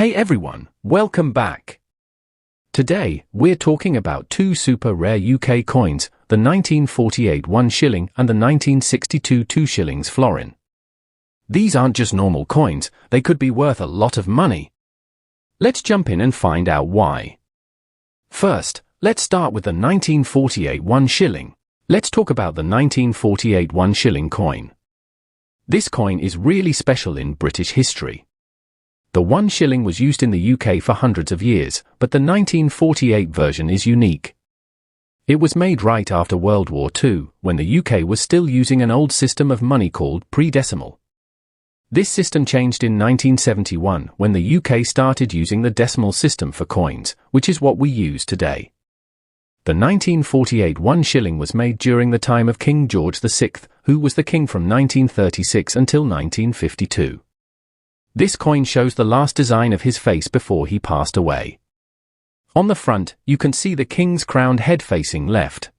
Hey everyone, welcome back. Today, we're talking about two super rare UK coins, the 1948 1 shilling and the 1962 2 shillings florin. These aren't just normal coins, they could be worth a lot of money. Let's jump in and find out why. First, let's start with the 1948 1 shilling. Let's talk about the 1948 1 shilling coin. This coin is really special in British history. The 1 shilling was used in the UK for hundreds of years, but the 1948 version is unique. It was made right after World War II, when the UK was still using an old system of money called pre-decimal. This system changed in 1971 when the UK started using the decimal system for coins, which is what we use today. The 1948 1 shilling was made during the time of King George VI, who was the king from 1936 until 1952. This coin shows the last design of his face before he passed away. On the front, you can see the king's crowned head facing left.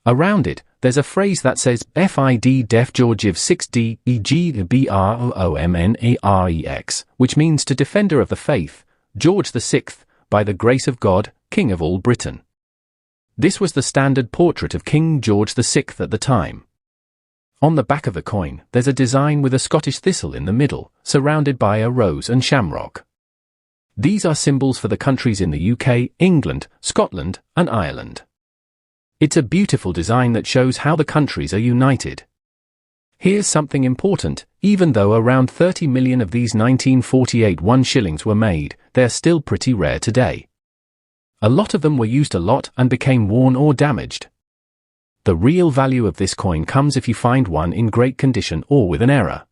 Around it, there's a phrase that says FID Def Georgiev 6D EG BROOMNAREX, which means to Defender of the Faith, George VI, by the grace of God, King of all Britain. This was the standard portrait of King George VI at the time. On the back of the coin, there's a design with a Scottish thistle in the middle, surrounded by a rose and shamrock. These are symbols for the countries in the UK, England, Scotland, and Ireland. It's a beautiful design that shows how the countries are united. Here's something important: even though around 30 million of these 1948 1 shillings were made, they're still pretty rare today. A lot of them were used a lot and became worn or damaged. The real value of this coin comes if you find one in great condition or with an error.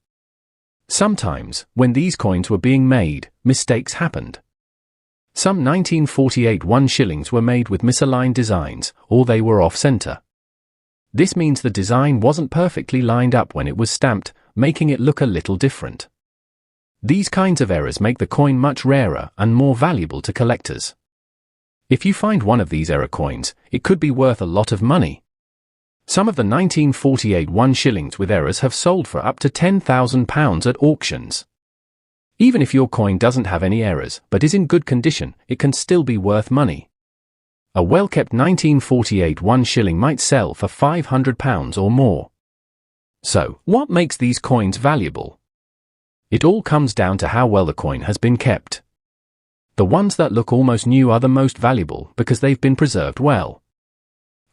Sometimes, when these coins were being made, mistakes happened. Some 1948 1 shillings were made with misaligned designs, or they were off-center. This means the design wasn't perfectly lined up when it was stamped, making it look a little different. These kinds of errors make the coin much rarer and more valuable to collectors. If you find one of these error coins, it could be worth a lot of money. Some of the 1948 1 shillings with errors have sold for up to £10,000 at auctions. Even if your coin doesn't have any errors but is in good condition, it can still be worth money. A well-kept 1948 1 shilling might sell for £500 or more. So, what makes these coins valuable? It all comes down to how well the coin has been kept. The ones that look almost new are the most valuable because they've been preserved well.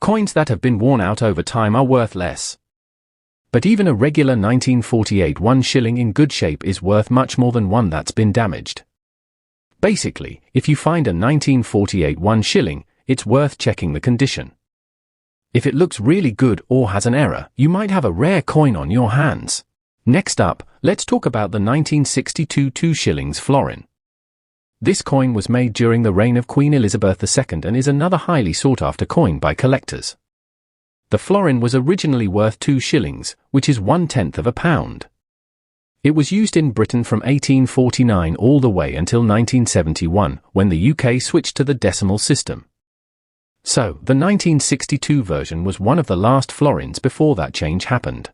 Coins that have been worn out over time are worth less. But even a regular 1948 1 shilling in good shape is worth much more than one that's been damaged. Basically, if you find a 1948 1 shilling, it's worth checking the condition. If it looks really good or has an error, you might have a rare coin on your hands. Next up, let's talk about the 1962 2 shillings florin. This coin was made during the reign of Queen Elizabeth II and is another highly sought-after coin by collectors. The florin was originally worth 2 shillings, which is 1/10 of a pound. It was used in Britain from 1849 all the way until 1971, when the UK switched to the decimal system. So, the 1962 version was one of the last florins before that change happened.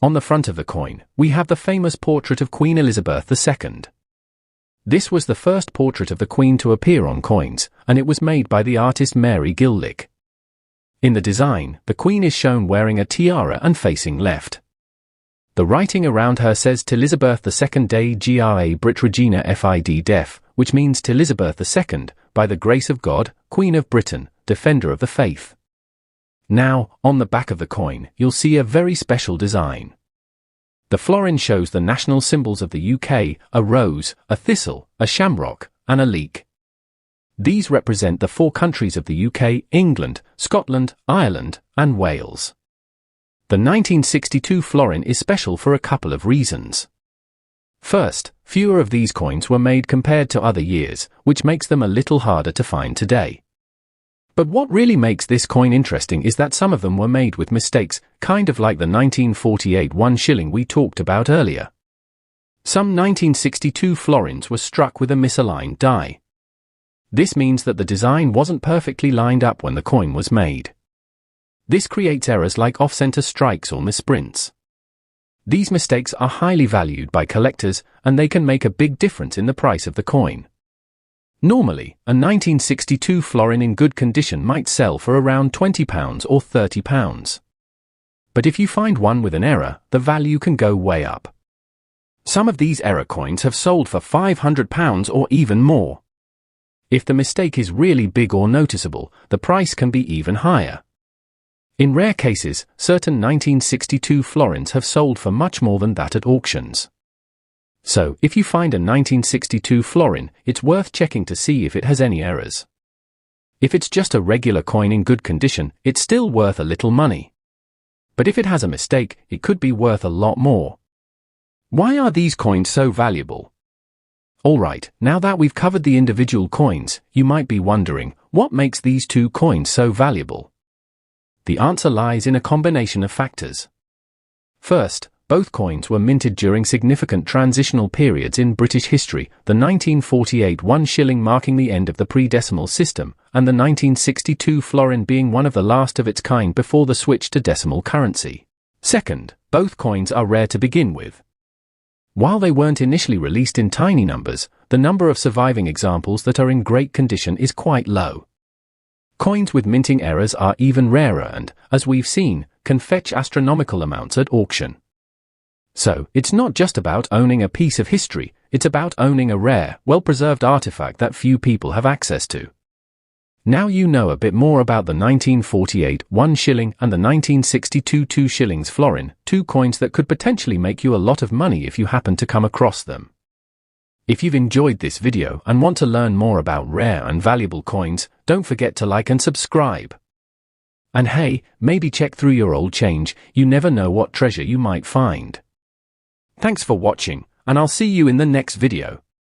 On the front of the coin, we have the famous portrait of Queen Elizabeth II. This was the first portrait of the Queen to appear on coins, and it was made by the artist Mary Gillick. In the design, the Queen is shown wearing a tiara and facing left. The writing around her says Elizabeth II Day Gra Brit Regina Fid Def, which means Elizabeth II, by the grace of God, Queen of Britain, Defender of the Faith. Now, on the back of the coin, you'll see a very special design. The florin shows the national symbols of the UK, a rose, a thistle, a shamrock, and a leek. These represent the 4 countries of the UK, England, Scotland, Ireland, and Wales. The 1962 florin is special for a couple of reasons. First, fewer of these coins were made compared to other years, which makes them a little harder to find today. But what really makes this coin interesting is that some of them were made with mistakes, kind of like the 1948 1 shilling we talked about earlier. Some 1962 florins were struck with a misaligned die. This means that the design wasn't perfectly lined up when the coin was made. This creates errors like off-center strikes or misprints. These mistakes are highly valued by collectors, and they can make a big difference in the price of the coin. Normally, a 1962 florin in good condition might sell for around £20 or £30. But if you find one with an error, the value can go way up. Some of these error coins have sold for £500 or even more. If the mistake is really big or noticeable, the price can be even higher. In rare cases, certain 1962 florins have sold for much more than that at auctions. So, if you find a 1962 florin, it's worth checking to see if it has any errors. If it's just a regular coin in good condition, it's still worth a little money. But if it has a mistake, it could be worth a lot more. Why are these coins so valuable? Alright, now that we've covered the individual coins, you might be wondering, what makes these two coins so valuable? The answer lies in a combination of factors. First, both coins were minted during significant transitional periods in British history, the 1948 1 shilling marking the end of the pre-decimal system, and the 1962 florin being one of the last of its kind before the switch to decimal currency. Second, both coins are rare to begin with. While they weren't initially released in tiny numbers, the number of surviving examples that are in great condition is quite low. Coins with minting errors are even rarer and, as we've seen, can fetch astronomical amounts at auction. So, it's not just about owning a piece of history, it's about owning a rare, well-preserved artifact that few people have access to. Now you know a bit more about the 1948 1 shilling and the 1962 2 shillings florin, two coins that could potentially make you a lot of money if you happen to come across them. If you've enjoyed this video and want to learn more about rare and valuable coins, don't forget to like and subscribe. And hey, maybe check through your old change, you never know what treasure you might find. Thanks for watching, and I'll see you in the next video.